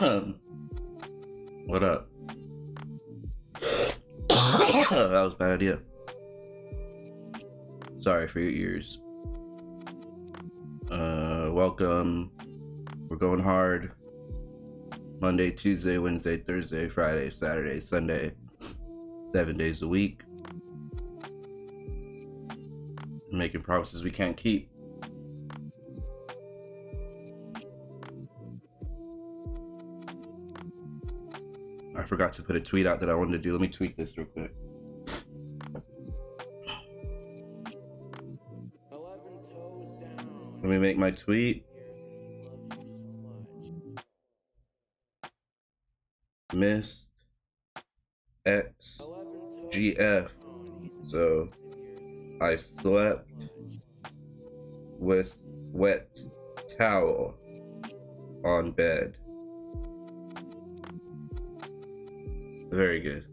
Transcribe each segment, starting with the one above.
What up? That was a bad idea. Sorry for your ears. Welcome. We're going hard. Monday, Tuesday, Wednesday, Thursday, Friday, Saturday, Sunday. 7 days a week. Making promises we can't keep. I forgot to put a tweet out that I wanted to do. Let me tweet this real quick. Let me make my tweet. Missed X GF. So I slept with wet towel on bed. Very good.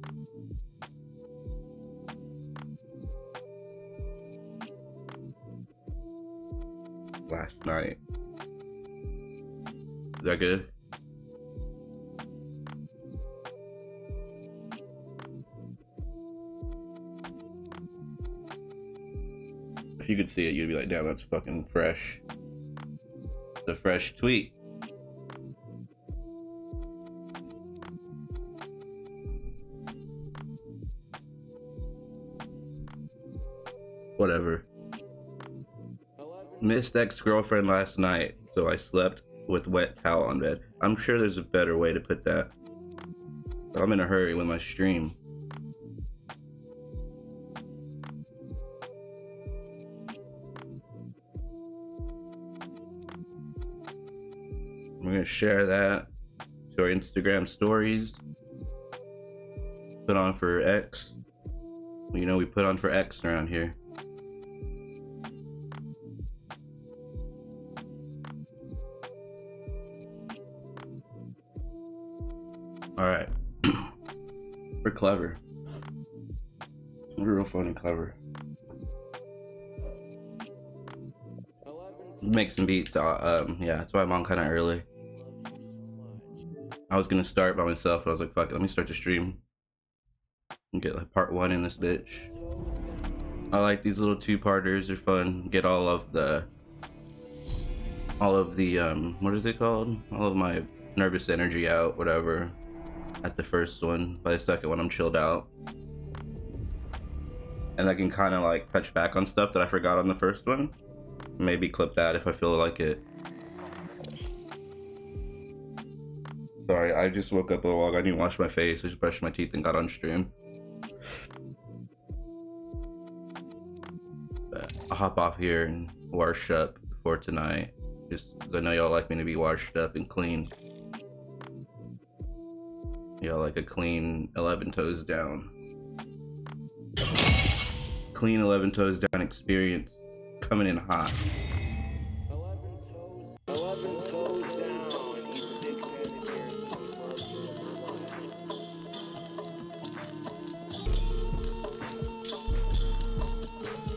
Last night. Is that good? If you could see it, you'd be like, damn, that's fucking fresh. It's a fresh tweet. Whatever. Missed ex-girlfriend last night, so I slept with wet towel on bed. I'm sure there's a better way to put that. But I'm in a hurry with my stream. I'm gonna share that to our Instagram stories. Put on for X. You know we put on for X around here. Alright. We're clever. We're real fun and clever. Make some beats. Yeah, that's why I'm on kind of early. I was gonna start by myself, but I was like, fuck it, let me start the stream and get like part 1 in this bitch. I like these little 2-parters, they're fun. Get all of the what is it called? All of my nervous energy out, whatever, at the first one. By the second one, I'm chilled out. And I can kind of like touch back on stuff that I forgot on the first one. Maybe clip that if I feel like it. Sorry, I just woke up a little while ago. I didn't wash my face. I just brushed my teeth and got on stream. But I'll hop off here and wash up before tonight. Just because I know y'all like me to be washed up and clean. Y'all like a clean 11 toes down. Clean 11 toes down experience coming in hot. 11 toes down.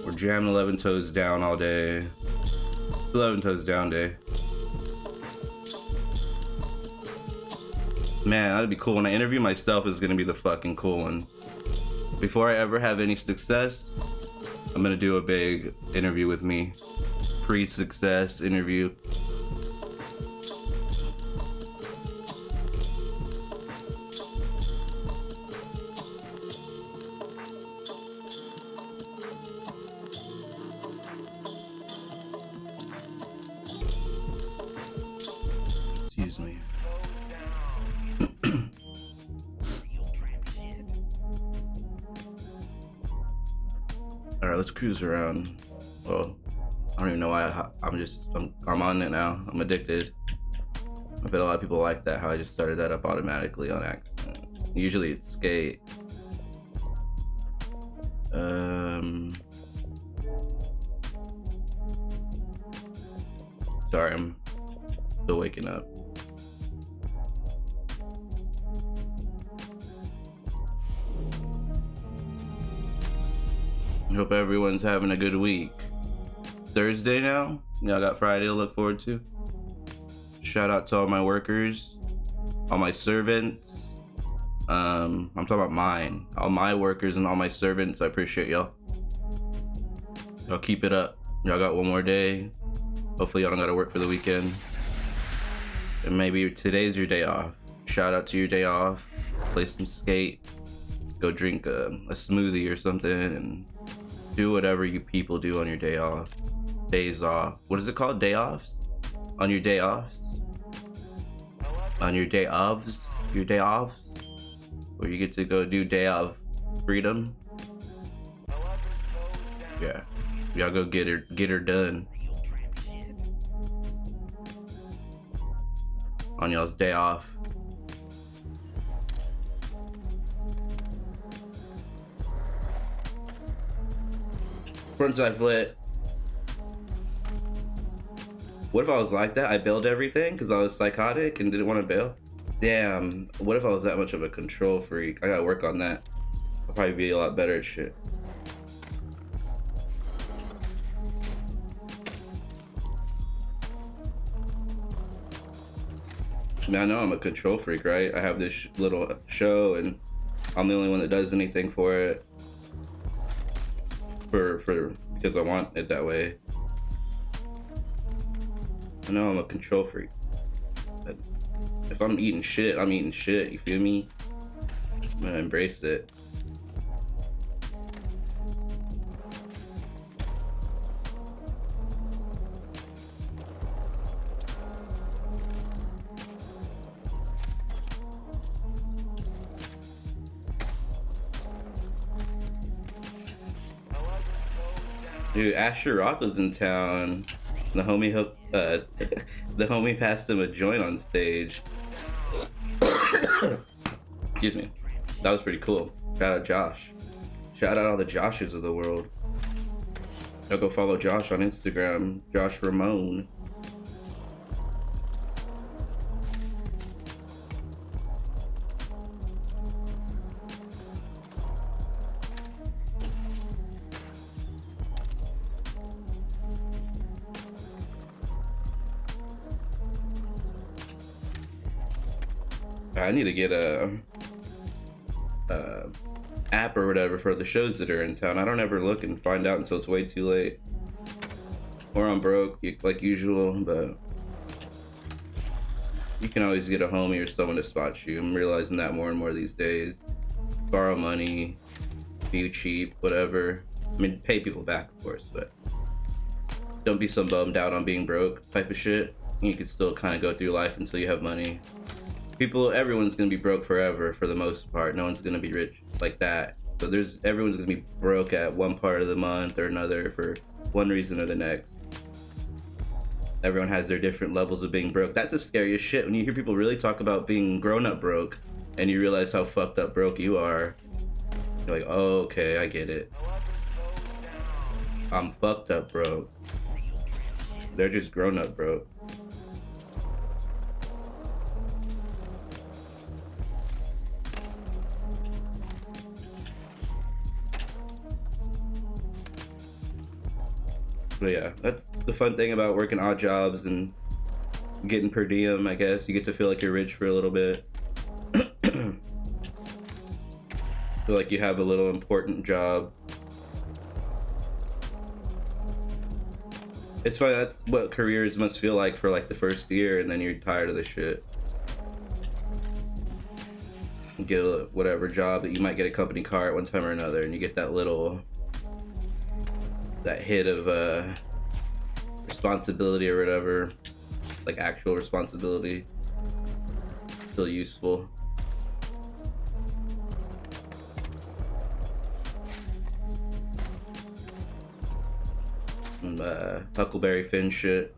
We're jamming 11 toes down all day. 11 toes down day. Man, that'd be cool. When I interview myself, is gonna be the fucking cool one. Before I ever have any success, I'm gonna do a big interview with me. Pre-success interview. Excuse me. Alright, let's cruise around. Well, I don't even know why I'm on it now. I'm addicted. I bet a lot of people like that, how I just started that up automatically on accident. Usually it's skate. Sorry, I'm still waking up. Hope everyone's having a good week. Thursday now. Y'all got Friday to look forward to. Shout out to all my workers, all my servants. I'm talking about mine, all my workers and all my servants. I appreciate y'all. Y'all keep it up. Y'all got one more day. Hopefully y'all don't gotta work for the weekend. And maybe today's your day off. Shout out to your day off. Play some skate. Go drink a smoothie or something and do whatever you people do on your day off. Days off. What is it called? Day offs? On your day offs? On your day offs? Your day off? Where you get to go do day of freedom? Yeah. Y'all go get her done. On y'all's day off. Frontside flip. What if I was like that? I bailed everything because I was psychotic and didn't want to bail? Damn, what if I was that much of a control freak? I gotta work on that. I'll probably be a lot better at shit. I mean, I know I'm a control freak, right? I have this little show and I'm the only one that does anything for it. Because I want it that way. I know I'm a control freak. But if I'm eating shit, I'm eating shit, you feel me? I'm gonna embrace it. Dude, Asher Roth was in town. The homie the homie passed him a joint on stage. Excuse me. That was pretty cool. Shout out Josh. Shout out all the Joshes of the world. Y'all go follow Josh on Instagram. Josh Ramone. I need to get a app or whatever for the shows that are in town. I don't ever look and find out until it's way too late. Or I'm broke, like usual, but you can always get a homie or someone to spot you. I'm realizing that more and more these days. Borrow money, be cheap, whatever. I mean, pay people back, of course, but don't be so bummed out on being broke type of shit. You can still kind of go through life until you have money. Everyone's gonna be broke forever for the most part. No one's gonna be rich like that. So everyone's gonna be broke at one part of the month or another for one reason or the next. Everyone has their different levels of being broke. That's the scariest shit when you hear people really talk about being grown-up broke and you realize how fucked up broke you are. You're like, oh, okay, I get it. I'm fucked up broke. They're just grown-up broke. But yeah, that's the fun thing about working odd jobs and getting per diem, I guess. You get to feel like you're rich for a little bit. Feel like you have a little important job. It's funny, that's what careers must feel like for like the first year, and then you're tired of the shit. You get whatever job that you might get a company car at one time or another, and you get that hit of responsibility or whatever, like actual responsibility. Still useful. And Huckleberry Finn shit.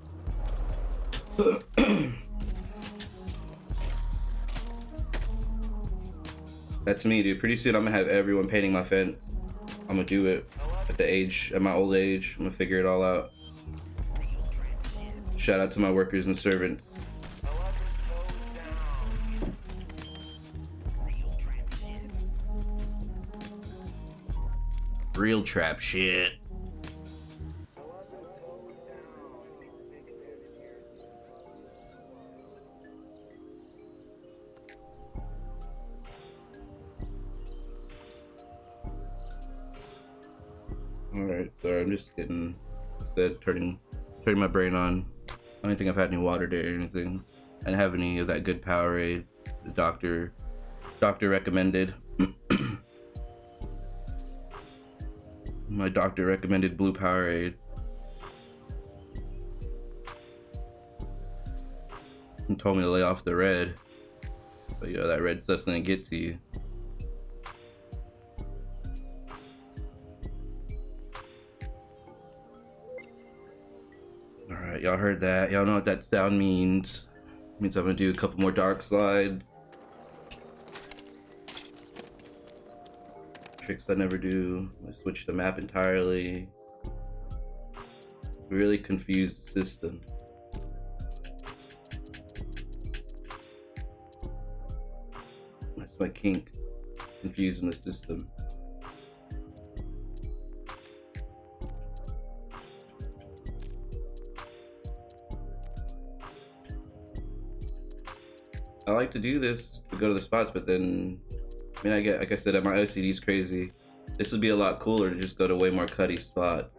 That's me, dude. Pretty soon I'm gonna have everyone painting my fence. I'm gonna do it at my old age. I'm gonna figure it all out. Shout out to my workers and servants. Real trap shit. Alright, so I'm just getting turning my brain on. I don't think I've had any water today or anything. I didn't have any of that good Powerade the doctor recommended. My doctor recommended blue Powerade. And told me to lay off the red. But you know, that red stuff's gonna get to you. Alright, y'all heard that. Y'all know what that sound means. It means I'm gonna do a couple more dark slides. Tricks I never do. I switch the map entirely. Really confuse the system. That's my kink. Confusing the system. I like to do this to go to the spots, but then, I mean, I get, like I said, my OCD is crazy. This would be a lot cooler to just go to way more cutty spots.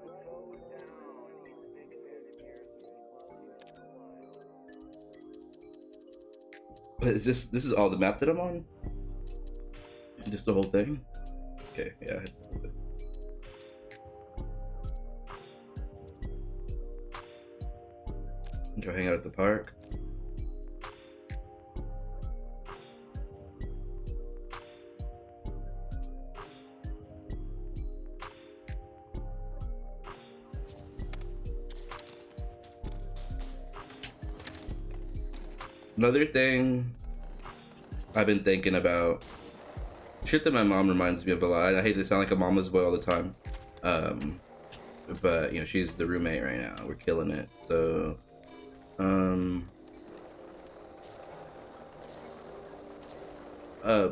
But is this is all the map that I'm on? Just the whole thing? Okay, yeah, it's good. Go hang out at the park. Another thing I've been thinking about, shit that my mom reminds me of a lot. I hate to sound like a mama's boy all the time, but you know, she's the roommate right now. We're killing it. So,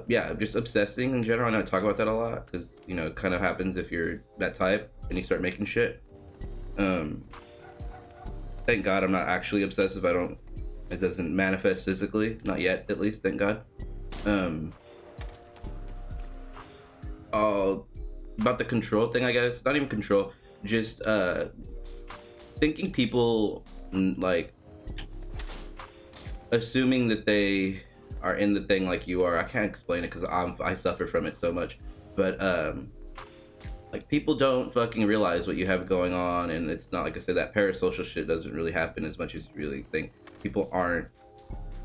yeah, just obsessing in general. I know I talk about that a lot because, you know, it kind of happens if you're that type and you start making shit. Thank God I'm not actually obsessive. It doesn't manifest physically, not yet, at least, thank God. About the control thing, I guess, not even control, just thinking people, like, assuming that they are in the thing like you are. I can't explain it because I suffer from it so much, but like, people don't fucking realize what you have going on, and it's not, like I said, that parasocial shit doesn't really happen as much as you really think. People aren't,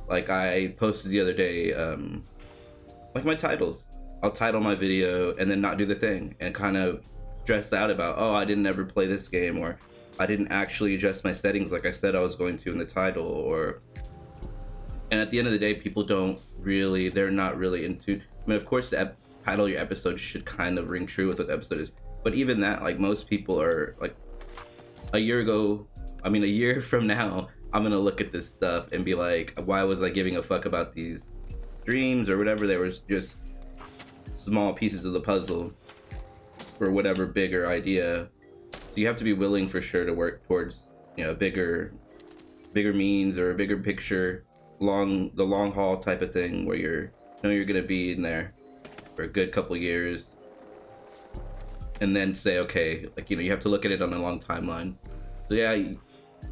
like, I posted the other day, like, my titles. I'll title my video and then not do the thing and kind of stress out about, oh, I didn't ever play this game, or I didn't actually adjust my settings like I said I was going to in the title, or, and at the end of the day, people don't really, they're not really into, I mean, of course, the title of your episode should kind of ring true with what the episode is, but even that, like, most people are, like, a year from now, I'm gonna look at this stuff and be like, why was I giving a fuck about these streams or whatever? There was just small pieces of the puzzle for whatever bigger idea. So you have to be willing for sure to work towards, you know, bigger means or a bigger picture, the long haul type of thing where you're gonna be in there for a good couple years, and then say, okay, like, you know, you have to look at it on a long timeline. So yeah,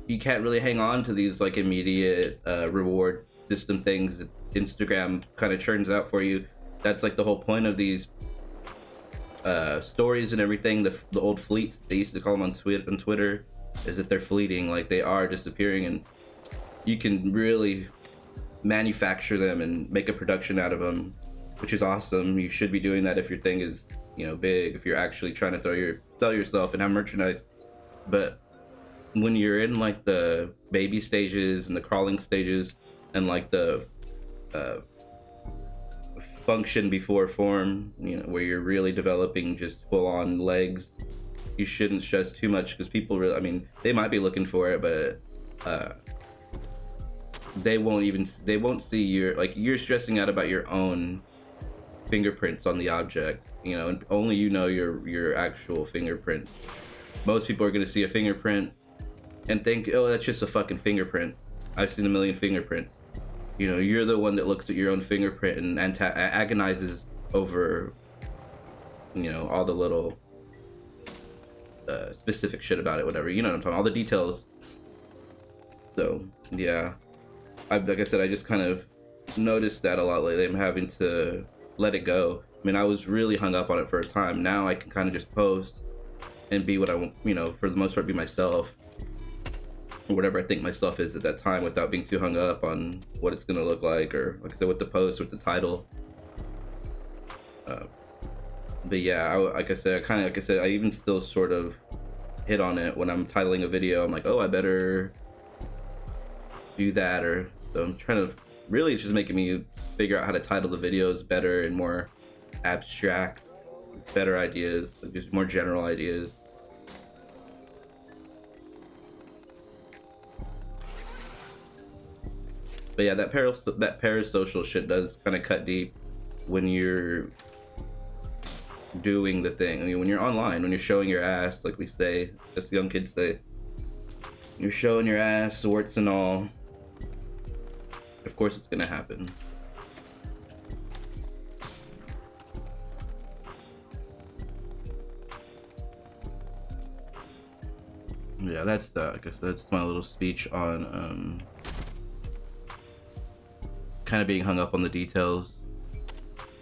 you can't really hang on to these, like, immediate reward system things that Instagram kind of churns out for you. That's, like, the whole point of these stories and everything. The old fleets, they used to call them on Twitter, is that they're fleeting, like, they are disappearing, and you can really manufacture them and make a production out of them, which is awesome. You should be doing that if your thing is, you know, big, if you're actually trying to sell yourself and have merchandise. But when you're in, like, the baby stages and the crawling stages and, like, the function before form, you know, where you're really developing just full-on legs, you shouldn't stress too much, because people really, I mean, they might be looking for it, but they won't see you're stressing out about your own fingerprints on the object, you know, and only you know your actual fingerprint. Most people are going to see a fingerprint and think, oh, that's just a fucking fingerprint. I've seen a million fingerprints. You know, you're the one that looks at your own fingerprint and agonizes over, you know, all the little specific shit about it, whatever. You know what I'm talking about, all the details. So yeah, like I said, I just kind of noticed that a lot lately. I'm having to let it go. I mean, I was really hung up on it for a time. Now I can kind of just post and be what I want, you know, for the most part, be myself, or whatever I think myself is at that time, without being too hung up on what it's gonna look like, or like I said, with the post, with the title. But yeah, like I said, I even still sort of hit on it when I'm titling a video. I'm like, oh, I better do that, or so I'm trying to. Really, it's just making me figure out how to title the videos better and more abstract, better ideas, like just more general ideas. But yeah, that parasocial shit does kind of cut deep when you're doing the thing. I mean, when you're online, when you're showing your ass, like we say, as young kids say, you're showing your ass, warts and all. Of course, it's gonna happen. Yeah, that's I guess that's my little speech on kind of being hung up on the details.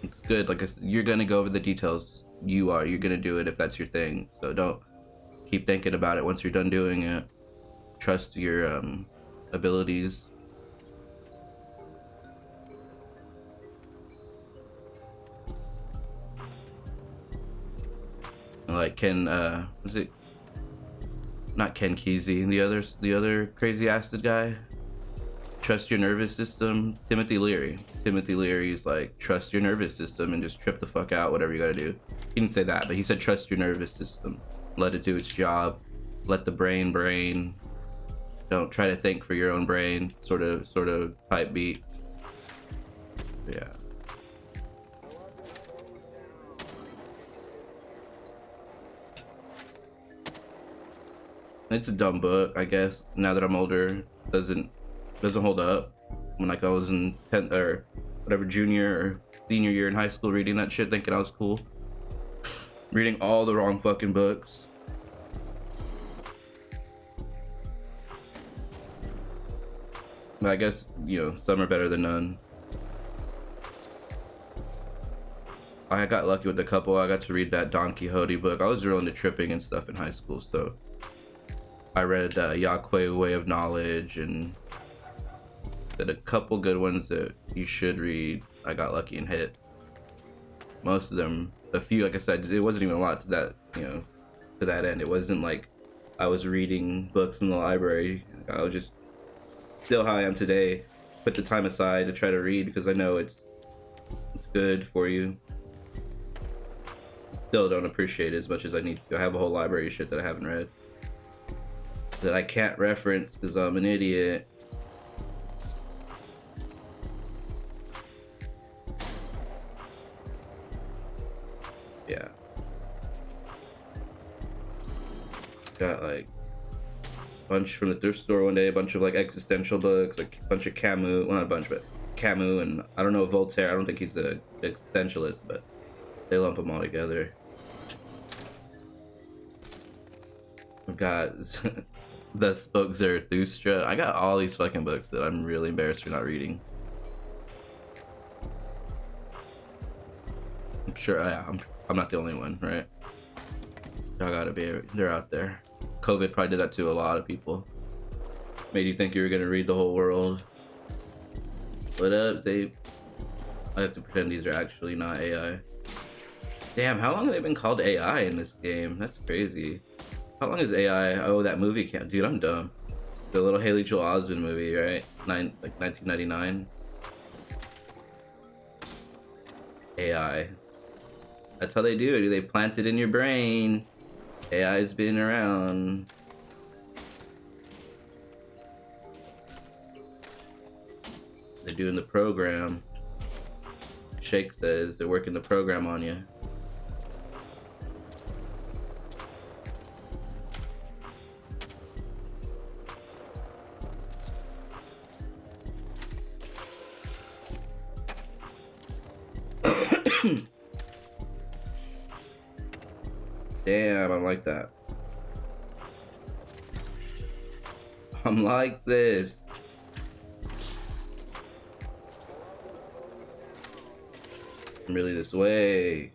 It's good, like I said, you're gonna go over the details. You're gonna do it if that's your thing. So don't keep thinking about it once you're done doing it. Trust your abilities. Like Ken, was it not Ken Kesey, the other crazy acid guy? Trust your nervous system. Timothy Leary is like, trust your nervous system and just trip the fuck out, whatever you gotta do. He didn't say that, but he said trust your nervous system. Let it do its job. Let the brain. Don't try to think for your own brain. Sort of type beat. Yeah. It's a dumb book, I guess. Now that I'm older, doesn't hold up. When like I was in 10th or whatever, junior or senior year in high school, reading that shit, thinking I was cool, reading all the wrong fucking books. But I guess, you know, some are better than none. I got lucky with a couple. I got to read that Don Quixote book. I was real into tripping and stuff in high school, so I read Yaqui Way of Knowledge, and did a couple good ones that you should read. I got lucky and hit most of them. A few, like I said, it wasn't even a lot to that, you know, to that end. It wasn't like I was reading books in the library. I was just still how I am today. Put the time aside to try to read because I know it's good for you. Still don't appreciate it as much as I need to. I have a whole library of shit that I haven't read, that I can't reference because I'm an idiot. Yeah. Got like a bunch from the thrift store one day, a bunch of like existential books, like a bunch of Camus, well not a bunch, but Camus, and I don't know Voltaire. I don't think he's an existentialist, but they lump them all together. I've got the book Zarathustra. I got all these fucking books that I'm really embarrassed for not reading. I'm sure I'm not the only one, right? Y'all gotta be, they're out there. COVID probably did that to a lot of people. Made you think you were gonna read the whole world. What up, Zabe? I have to pretend these are actually not AI. Damn, how long have they been called AI in this game? That's crazy. How long is AI? Oh, that movie can't. Dude, I'm dumb. The little Haley Joel Osment movie, right? Like 1999. AI. That's how they do it. They plant it in your brain. AI's been around. They're doing the program. Shake says they're working the program on you. Damn, I like that. I'm like this. I'm really this way.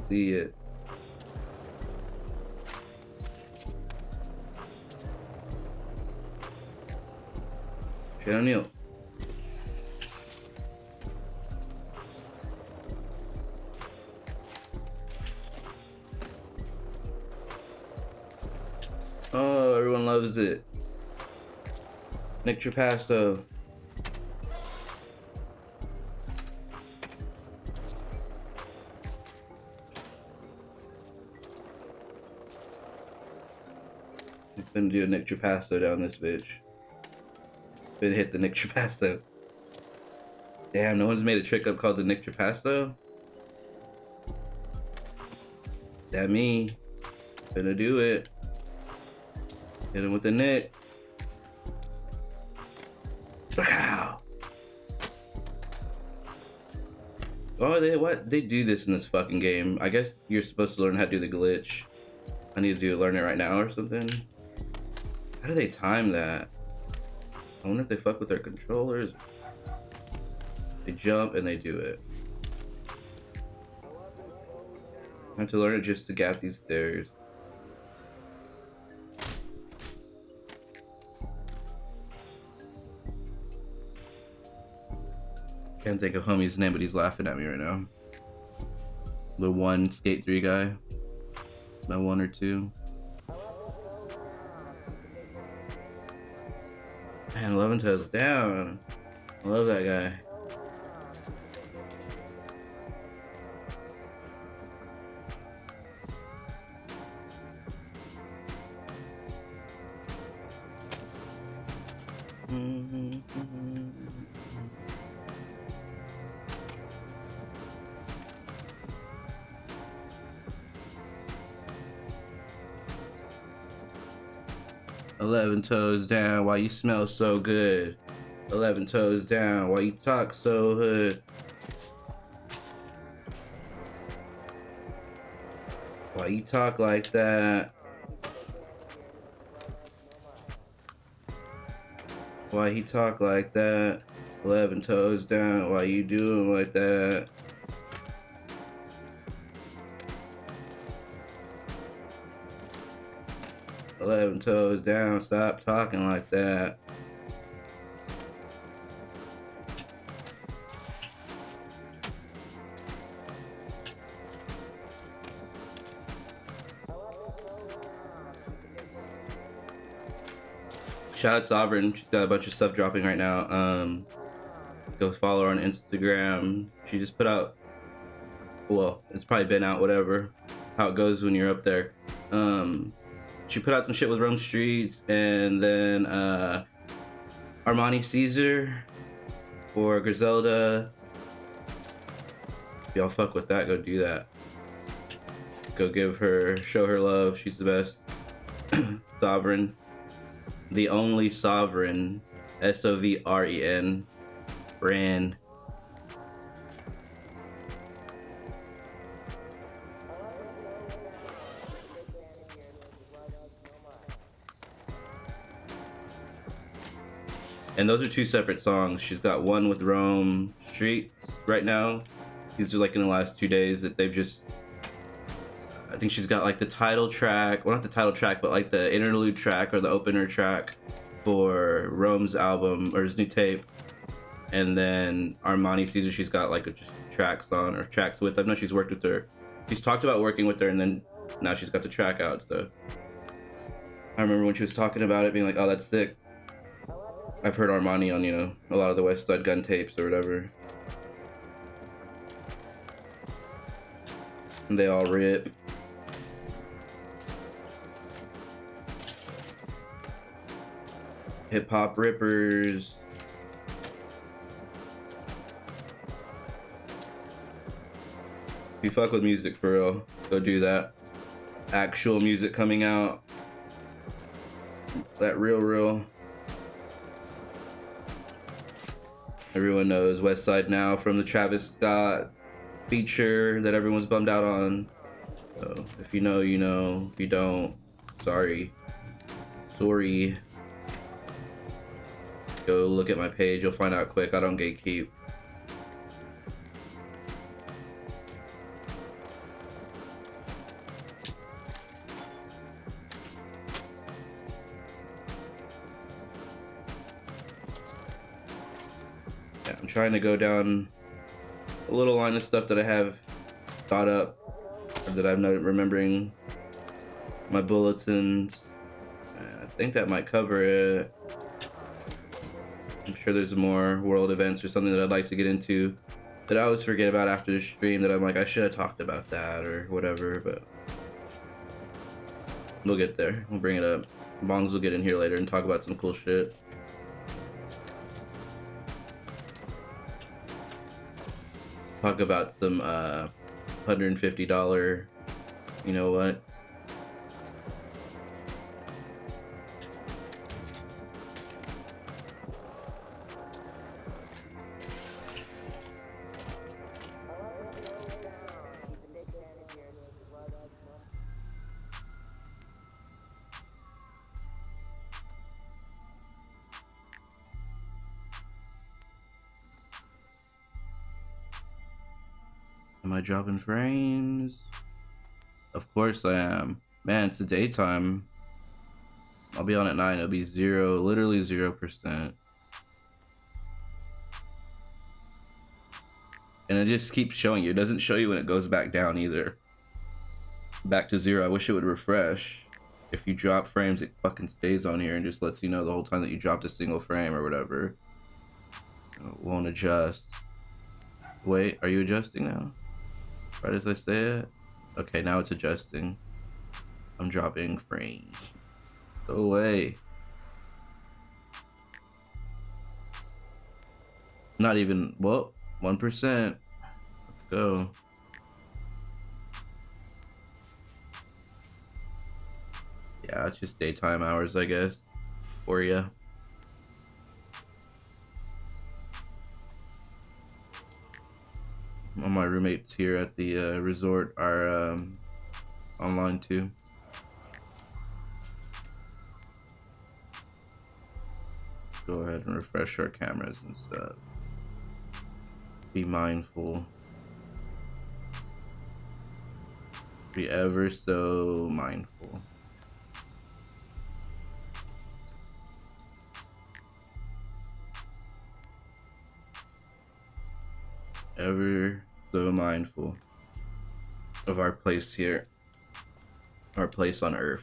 See it. Shit O'Neal. Oh, everyone loves it. Nick Trapasso. He's gonna do a Nick Trapasso down this bitch. Been hit the Nick Trapasso. Damn, no one's made a trick up called the Nick Trapasso? That me. Gonna do it. Hit him with the Nick. Wow. Oh, they do this in this fucking game. I guess you're supposed to learn how to do the glitch. I need to learn it right now or something. How do they time that? I wonder if they fuck with their controllers. They jump and they do it. I have to learn it just to gap these stairs. Can't think of homie's name, but he's laughing at me right now. The one Skate 3 guy. My 1 or 2. Man, 11toesdown. I love that guy. Eleven toes down, why you smell so good? 11 toes down, why you talk so hood? Why you talk like that? Why he talk like that? 11 toes down, why you doing like that? Eleven toes down, stop talking like that. Shout out Sovereign, she's got a bunch of stuff dropping right now. Go follow her on Instagram. She just put out, well, it's probably been out, whatever, how it goes when you're up there. She put out some shit with Rome Streets, and then Armani Caesar for Griselda. If y'all fuck with that, go do that. Go show her love. She's the best. Sovereign. The only Sovereign. SOVREN. Brand. And those are 2 separate songs. She's got one with Rome Streets right now. These are like in the last 2 days that they've just, I think she's got like the title track, well not the title track, but like the interlude track or the opener track for Rome's album or his new tape. And then Armani Caesar, she's got like just tracks on or tracks with. I know she's worked with her. She's talked about working with her, and then now she's got the track out. So I remember when she was talking about it, being like, "Oh, that's sick." I've heard Armani on, you know, a lot of the West Side Gun tapes or whatever. And they all rip. Hip hop rippers. If you fuck with music for real, go do that. Actual music coming out. That real. Everyone knows West Side Now from the Travis Scott feature that everyone's bummed out on. So if you know, you know. If you don't, sorry. Sorry. Go look at my page, you'll find out quick. I don't gatekeep. Yeah, I'm trying to go down a little line of stuff that I have thought up, or that I'm not remembering my bulletins. I think that might cover it. I'm sure there's more world events or something that I'd like to get into that I always forget about after the stream, that I'm like, I should have talked about that or whatever, but we'll get there. We'll bring it up. Bongs will get in here later and talk about some cool shit. Talk about some $150, you know what? Am I dropping frames? Of course I am. Man, it's the daytime. I'll be on at 9. It'll be zero, literally 0%. And it just keeps showing you. It doesn't show you when it goes back down either. Back to 0. I wish it would refresh. If you drop frames, it fucking stays on here and just lets you know the whole time that you dropped a single frame or whatever. It won't adjust. Wait, are you adjusting now? Right as I say it? Okay, now it's adjusting. I'm dropping frames. Go away. Not even, well, 1%. Let's go. Yeah, it's just daytime hours, I guess, for you. All my roommates here at the resort are online too. Go ahead and refresh our cameras and stuff. Be mindful. Be ever so mindful. Ever so mindful of our place here, our place on Earth.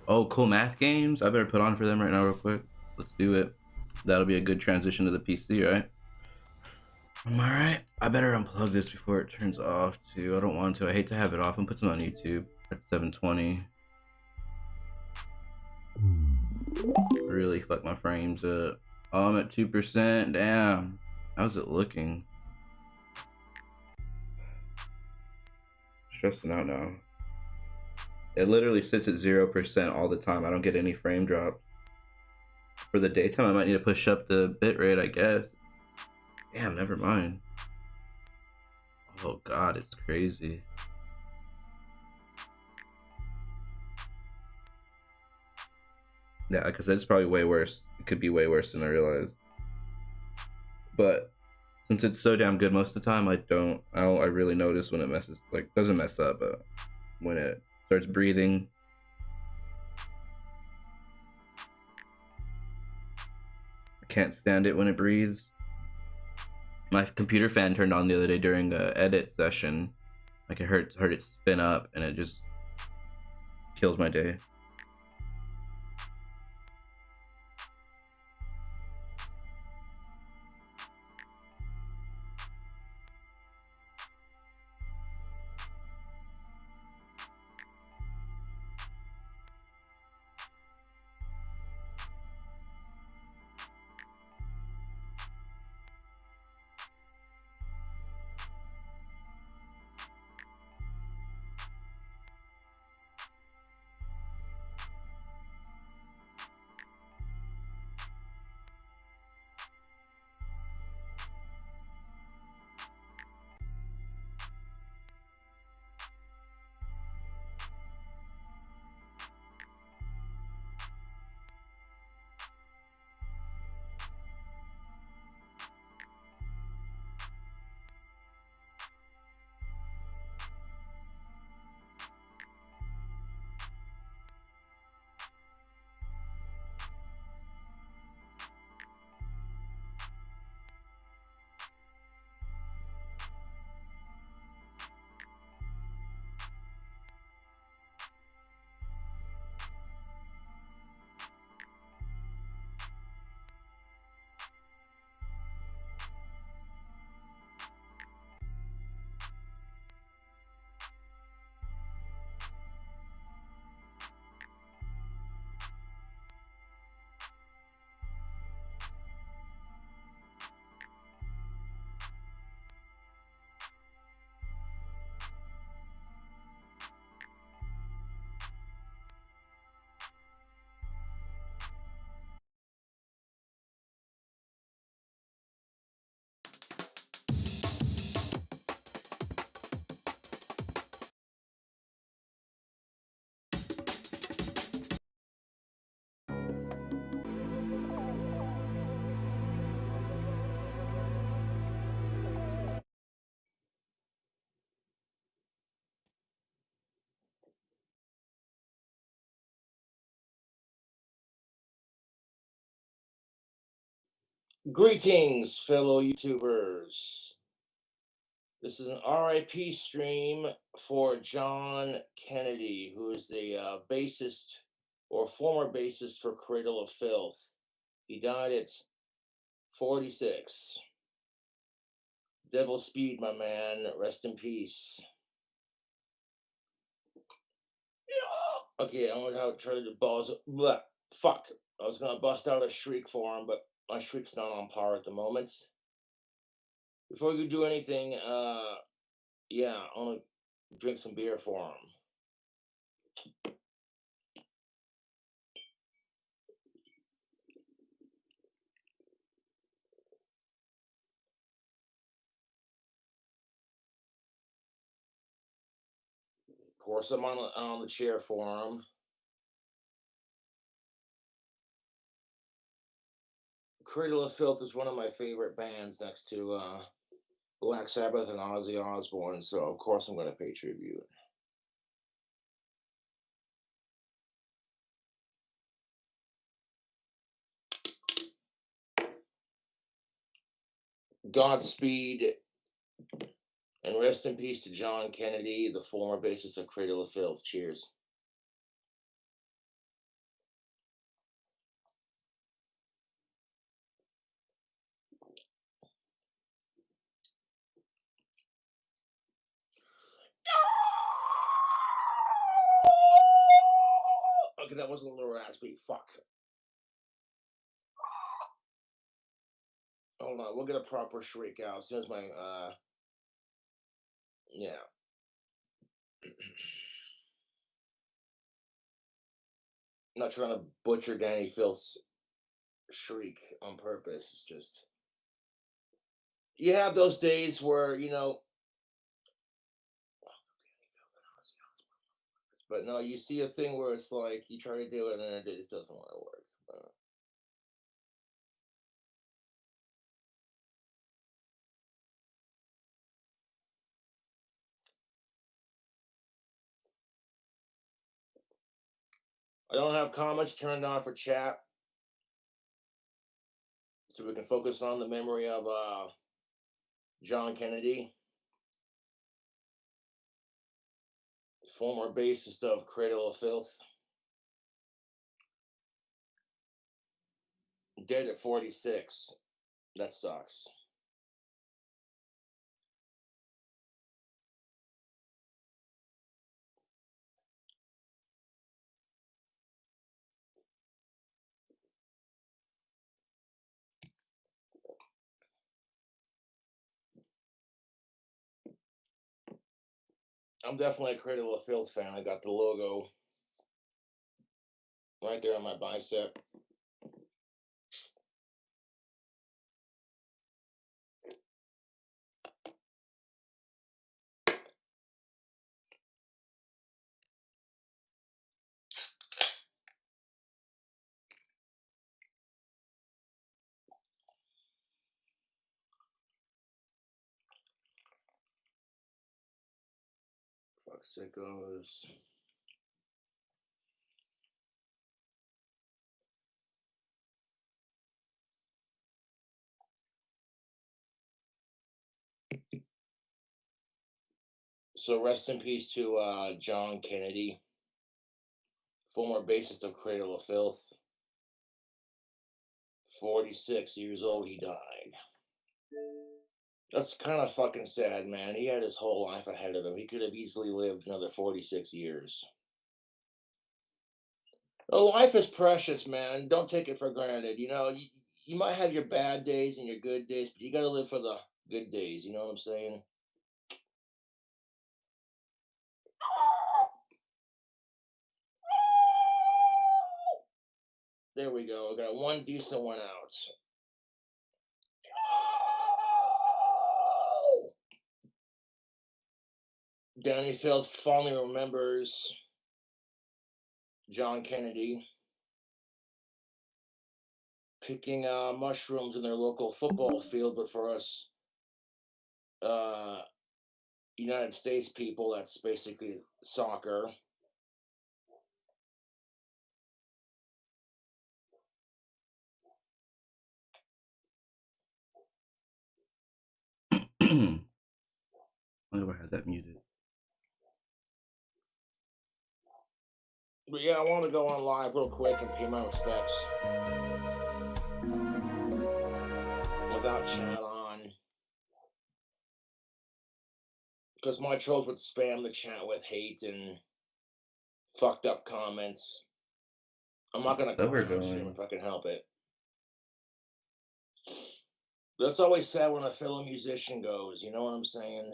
Oh, cool math games. I better put on for them right now real quick. Let's do it. That'll be a good transition to the PC, right? Am I right? I better unplug this before it turns off too. I don't want to. I hate to have it off and put some on YouTube at 720. Really fuck my frames up. Oh, I'm at 2%. Damn. How's it looking? Stressing out now. It literally sits at 0% all the time. I don't get any frame drop. For the daytime, I might need to push up the bitrate, I guess. Damn, never mind. Oh god, it's crazy. Yeah, because it's probably way worse. It could be way worse than I realized. But since it's so damn good most of the time, I really notice when it messes, like, doesn't mess up, but when it starts breathing. I can't stand it when it breathes. My computer fan turned on the other day during a edit session. Like, I heard it spin up, and it just kills my day. Greetings, fellow YouTubers. This is an RIP stream for John Kennedy, who is the bassist or former bassist for Cradle of Filth. He died at 46. Devil Speed, my man. Rest in peace. Okay, I'm gonna try to buzz. Blah, fuck. I was gonna bust out a shriek for him, but my shriek's not on par at the moment. Before we do anything, yeah, I want to drink some beer for him. Pour some on the chair for him. Cradle of Filth is one of my favorite bands next to Black Sabbath and Ozzy Osbourne, so of course I'm going to pay tribute. Godspeed and rest in peace to John Kennedy, the former bassist of Cradle of Filth. Cheers. Okay, that was a little raspy. Fuck. Hold on, we'll get a proper shriek out as soon as my yeah. I'm not trying to butcher Danny Filth's shriek on purpose. It's just you have those days where but no, you see a thing where it's like you try to do it and it just doesn't want to work. I don't have comments turned on for chat, so we can focus on the memory of John Kennedy, former bassist of Cradle of Filth, dead at 46. That sucks. I'm definitely a Cradle of Filth fan. I got the logo right there on my bicep. Fuck sickos. So rest in peace to John Kennedy, former bassist of Cradle of Filth. 46 years old, he died. That's kind of fucking sad, man. He had his whole life ahead of him. He could have easily lived another 46 years. Well, life is precious, man. Don't take it for granted. You might have your bad days and your good days, but you got to live for the good days. You know what I'm saying? There we go. I got one decent one out. Danny Field fondly remembers John Kennedy picking mushrooms in their local football field, but for us uh, United States people, that's basically soccer. I never had that muted. But yeah, I want to go on live real quick and pay my respects without chat on. Because my trolls would spam the chat with hate and fucked up comments. I'm not going to Ever cry on stream going. if I can help it. But it's always sad when a fellow musician goes, you know what I'm saying?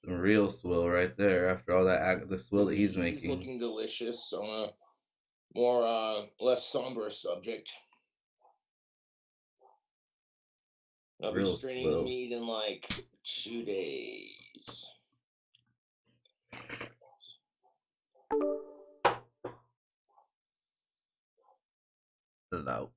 Some real swill right there after all that the swill The that he's weed is making. looking delicious on a more, less somber subject. I'll be Real straining the swill. meat in like 2 days. Hello.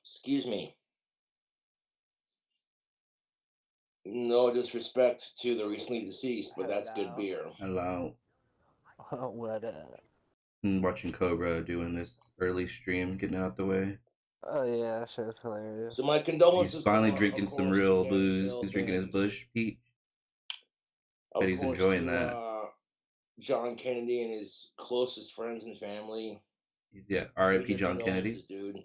Excuse me. No disrespect to the recently deceased, but that's good Hello. beer. Hello. What up? I'm watching Cobra doing this early stream, getting out the way. Oh yeah, that shit's hilarious. So my He's condolences, finally of drinking some course, to real Danny booze. He's Filth drinking his and Bush Peach. Bet of he's course enjoying to that. John Kennedy and his closest friends and family. Yeah, R.I.P. Major John Kennedy. condolences, dude.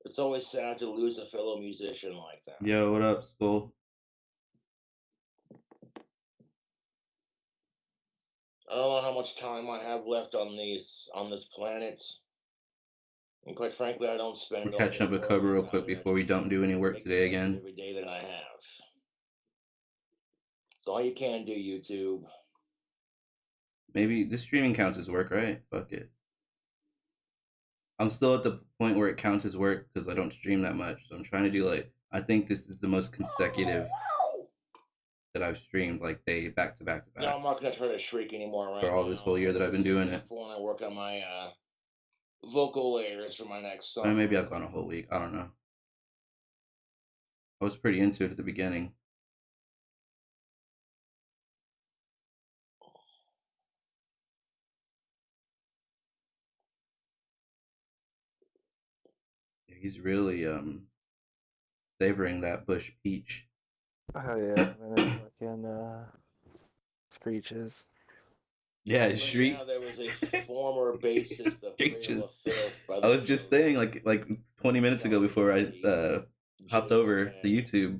It's always sad to lose a fellow musician like that. Yo, what up, Skull? I don't know how much time I have left on this planet. And quite frankly, I don't spend We're all catching day up with Cobra worrying real about quick it. I before we just don't do any work make the today best of again. every day that I have. It's all you can do, YouTube. Maybe this streaming counts as work, right? Fuck it. I'm still at the point where it counts as work because I don't stream that much. So I'm trying to do like, I think this is the most consecutive that I've streamed, like day back to back to No, back I'm not going to try to shriek anymore for right all this whole now. year I'm that going I've to been save doing that it. for when I work on my vocal layers for my next I mean, song. maybe I've gone a whole week. I don't know. I was pretty into it at the beginning. He's really savoring that Bush Peach. Oh yeah, and then fucking screeches. Yeah, But yeah, Shriek. there was a former bassist of Cradle Screeches. of Filth by I the was name just of saying like 20 minutes ago John before I Kennedy, hopped J O over to N. YouTube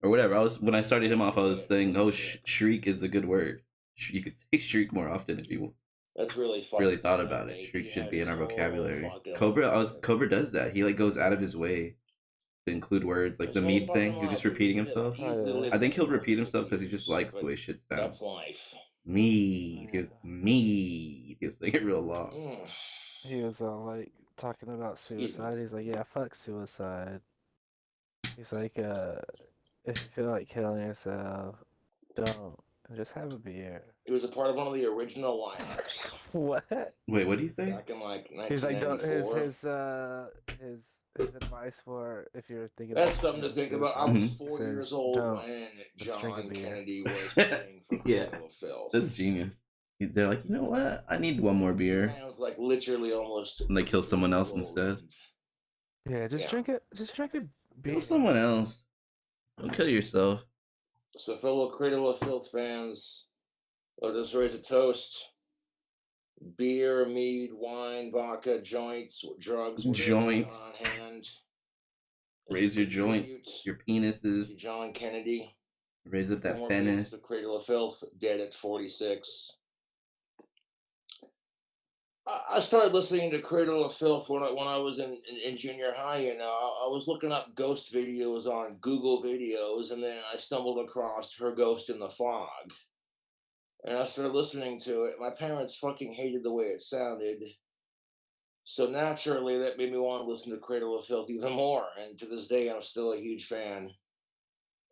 or whatever. I was when I He started him passed off, I away was at saying, "Oh, 46. shriek is a good word. You could say shriek more often if you That's really really fucking thought sad, about it. mate. Shriek He should had be in his our whole vocabulary. fucking life. Cobra does that. He like goes out of his way to include words like His the whole mead fucking thing. He's life, just dude. He repeating did it. himself. Oh Easily yeah. I lived think like he'll repeat 46 himself because he just years, likes the but way shit sounds. that's life. Mead. Oh He was yeah. mead. He was saying it real long. Mm. He was like talking about Excuse me. suicide. He's like, yeah, fuck suicide. He's like, if you feel like killing yourself, don't. And just have a beer. He was a part of one of the original lineups What? Wait, what did he say? back in like He's like, don't his 1994. his advice for if you're thinking That's about something to committing think about. I suicide. was Mhm. He 4 years says, old don't. when Just drink a John beer. Kennedy was playing for Yeah, Cradle of Filth. that's genius. They're like, you know what? I need one more So the beer, man was like literally almost and they kill 53 someone years else old. instead. Yeah, just Yeah. drink it. Just drink a beer. Kill someone else. Don't kill yourself. So fellow Cradle of Filth fans, let us raise a toast. Beer, mead, wine, vodka, joints, drugs, whatever you got Joints. on hand. Raise your joint, Tribute your penises. to John Kennedy, Raise up that former penis. bassist of Cradle of Filth, dead at 46. I started listening to Cradle of Filth when I was in junior high. You know, I was looking up ghost videos on Google Videos, and then I stumbled across Her Ghost in the Fog. And I started listening to it. My parents fucking hated the way it sounded. So naturally, that made me want to listen to Cradle of Filth even more. And to this day, I'm still a huge fan.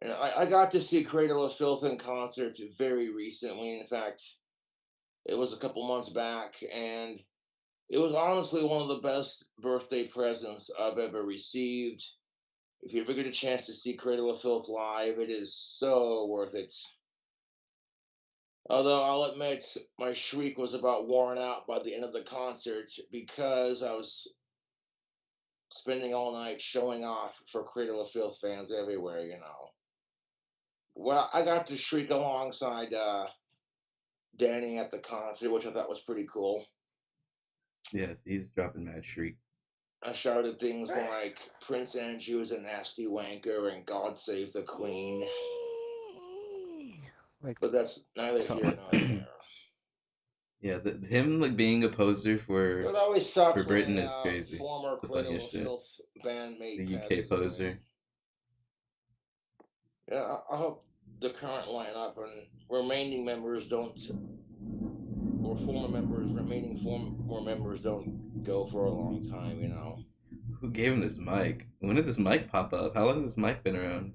And I got to see Cradle of Filth in concert very recently. In fact, it was a couple months back. And It was honestly one of the best birthday presents I've ever received. If you ever get a chance to see Cradle of Filth live, it is so worth it. Although I'll admit my shriek was about worn out by the end of the concert because I was spending all night showing off for Cradle of Filth fans everywhere. Well, I got to shriek alongside Danny at the concert, which I thought was pretty cool. Yeah, he's dropping mad shriek. I shouted things like Prince Andrew is a nasty wanker and God save the Queen. Like But that's neither here something. nor there. Yeah, him like being a poser It always sucks for when Britain is a crazy. former The Cradle funniest of shit. Filth bandmate The UK passes away. poser. Yeah, I hope the current lineup and remaining members don't, or former members, remaining former members don't go for a long time. Who gave him this mic? When did this mic pop up? How long has this mic been around?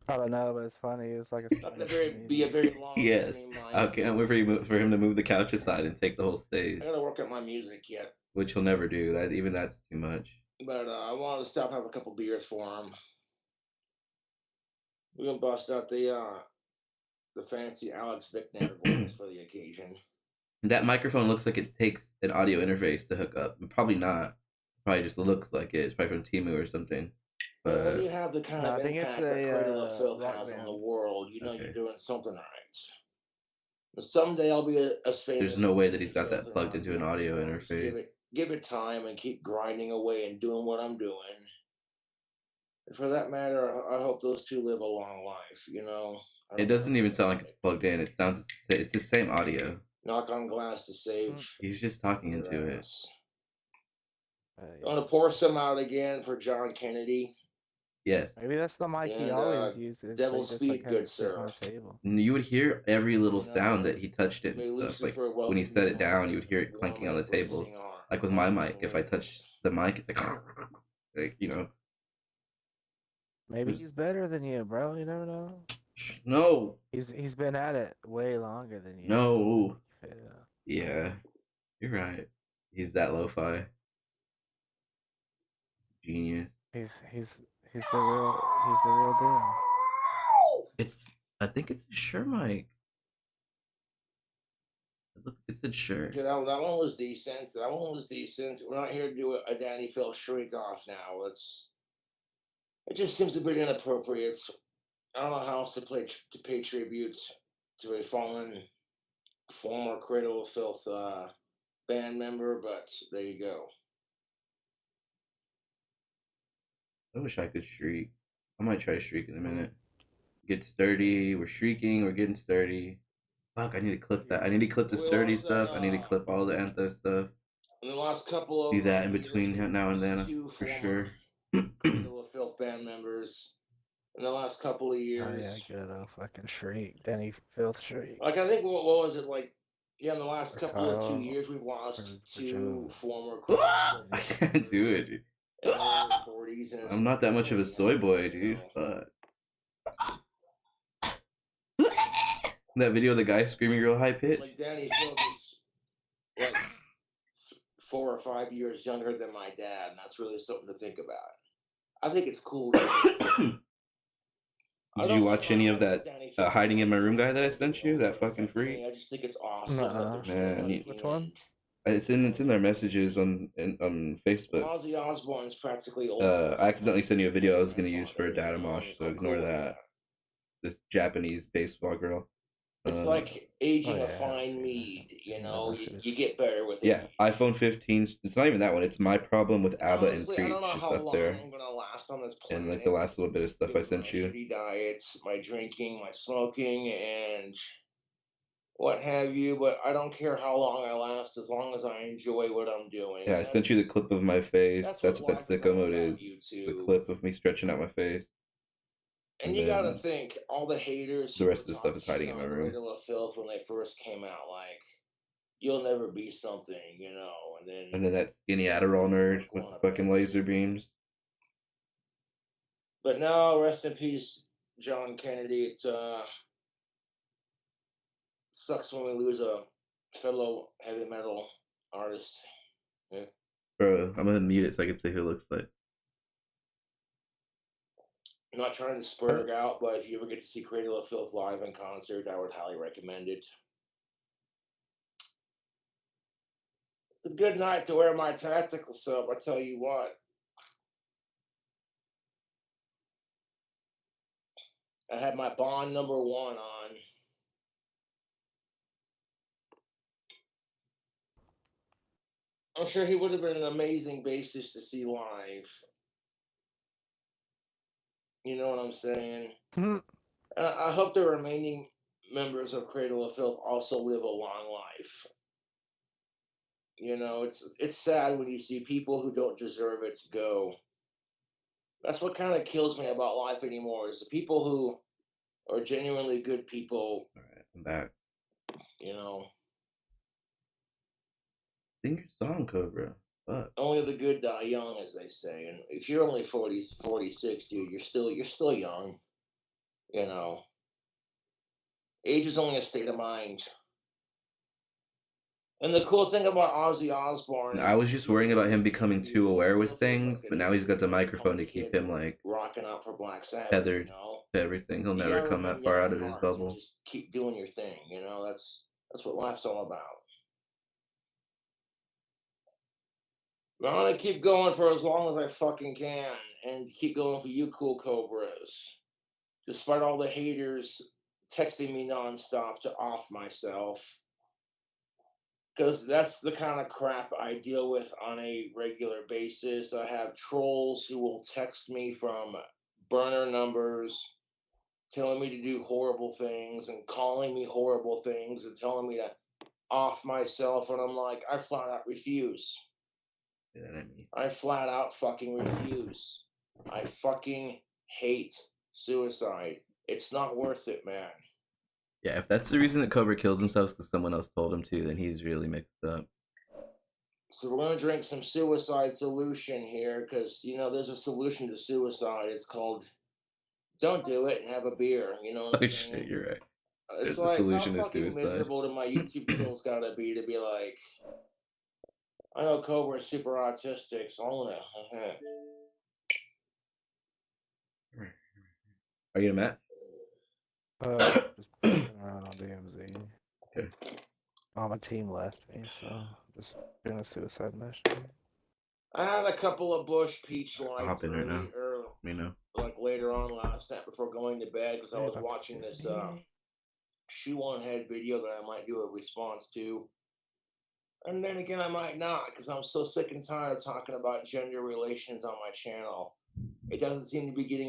I don't know, but it's funny. It's like a Not gonna Spanish be a comedian. very long Yes. stream, I Mike. can't wait for him to move the couch aside and take the whole stage, I gotta work at my music yet, which he'll never do. That's too much. but I wanted to stop, have a couple beers for him. We're gonna bust out the fancy Alex Vickner boys for the occasion. That microphone looks like it takes an audio interface to hook up. Probably not. Probably just looks like it. It's probably from Timu or something. But when you But have the kind No, of I think it's impact that Cradle of a Filth rock has on the band. world, you know okay. you're doing something right. But someday I'll be as famous. There's no as way that Danny he's got Filth that and plugged Ozzy into an audio Osbourne. Just interface. give it time and keep grinding away and doing what I'm doing. And for that matter, I hope those two live a long life. It doesn't even sound like it's plugged in. It's the same audio. Knock on glass to save. He's just talking your into it. ass. Yeah. I'm gonna pour some out again for John Kennedy. Yes. Maybe that's the mic he And always uses. But he Devil's just Speed, like has good it sitting on sir. the table. You would hear every little And, sound that he touched it and may stuff. Like Lucifer when he welcome set you it down, home you would hear it with clanking warm on the and table. bracing Like with my arms mic, and if I touch wings. the mic, it's like Maybe he's better than you, bro. You never know. No. He's been at it way longer than you. No. Yeah. Yeah, you're right. He's that lo-fi genius. He's the real deal. I think it's a Shure mic. It's a Shure. Okay, that one was decent. That one was decent. We're not here to do a Danny Phil shriek off now. It just seems a bit inappropriate. I don't know how else to pay tribute to a fallen former Cradle of Filth band member, but there you go. I wish I could shriek. I might try to shriek in a minute. Get sturdy. We're shrieking. We're getting sturdy. Fuck, I need to clip that. I need to clip the We sturdy lost stuff. that, I need to clip all the anthem stuff. In the last couple Do of that in years, between we've now and lost then two for former sure. Cradle of Filth band members in the last couple of Oh years. yeah, good old fucking shriek. Danny Filth shriek. Like I think what was it like? Yeah, in the last Or couple of 2 Kyle years, we've lost for two Joe. former Cradle of Filth I band can't do members it, dude. in their 40s, and I'm not that much of a soy boy, dude. But that video of the guy screaming real high pitch. Like Danny Filth is like 4 or 5 years younger than my dad, and that's really something to think about. I think it's cool. Did you watch any of that Hiding in My Room guy that I sent you? That fucking freak? I just think it's awesome Nuh-uh. that they're Man, Which one? It's in their messages on Facebook. Ozzy Osbourne's practically old. I accidentally sent you a video I was gonna use for a data mosh, so ignore that. This Japanese baseball girl. It's like aging Oh, a yeah, I fine see mead. that. You Yeah, know, message. you get better with it. Yeah, iPhone 15. It's not even that one. It's My Problem with ABBA and Honestly, I don't know Preach. It's how up long there. I'm gonna last on this planet. And like the last little bit of stuff I with sent my you. shitty diets, my drinking, my smoking, and what have you. But I don't care how long I last, as long as I enjoy what I'm doing. Yeah, I sent you the clip of my face. That's what life sicko all mode about, is. The YouTube. clip of me stretching out my face. And you gotta think, all the haters. The rest of the stuff is hiding in my room. Cradle of Filth when they first came out, like, you'll never be something, and then that skinny Adderall nerd with the fucking laser beams. But no, rest in peace, John Kennedy. It sucks when we lose a fellow heavy metal artist. Yeah. Bro, I'm gonna mute it so I can see who it looks like. I'm not trying to spurg out, but if you ever get to see Cradle of Filth live in concert, I would highly recommend it. It's a good night to wear my tactical sub, I tell you what. I had my Bond number 1 on. I'm sure he would have been an amazing bassist to see live. You know what I'm saying? I hope the remaining members of Cradle of Filth also live a long life. You know, it's sad when you see people who don't deserve it to go. That's what kind of kills me about life anymore is the people who are genuinely good people. All right, I'm back. You know, Sing your song, Cobra. Fuck. only the good die young, as they say. And if you're only 40, 46, dude, you're still young. You know, age is only a state of mind. And the cool thing about Ozzy Osbourne, I was just worrying about him becoming too aware with things, like but now he's got the microphone to keep him like rocking out for Black Sabbath. tethered You know, to everything. He'll you never gotta come remain that young far at out of his heart and bubble. just keep doing your thing. You know, that's what life's all about. I'm gonna keep going for as long as I fucking can, and keep going for you, cool Cobras. Despite all the haters texting me nonstop to off myself, because that's the kind of crap I deal with on a regular basis. I have trolls who will text me from burner numbers telling me to do horrible things and calling me horrible things and telling me to off myself. And I'm like, I flat out refuse. I flat out fucking refuse. I fucking hate suicide. It's not worth it, man. Yeah, if that's the reason that Cobra kills himself because someone else told him to, then he's really mixed up. So we're gonna drink some suicide solution here, because you know there's a solution to suicide. It's called don't do it and have a beer. You know what I'm Oh saying? shit, you're right. It's There's a like, how solution to fucking suicide. miserable do my YouTube kills gotta be like, I know Cobra's super autistic, so I'm gonna. Are you Matt? Just poking around on DMZ. Okay. Oh, my team left me, so just doing a suicide mission. I had a couple of Bush Peach I'll Lights hop in right now. early, You know. like later on last night before going to bed, because I was watching this Shoe on Head video that I might do a response to. And then again, I might not, because I'm so sick and tired of talking about gender relations on my channel. It doesn't seem to be getting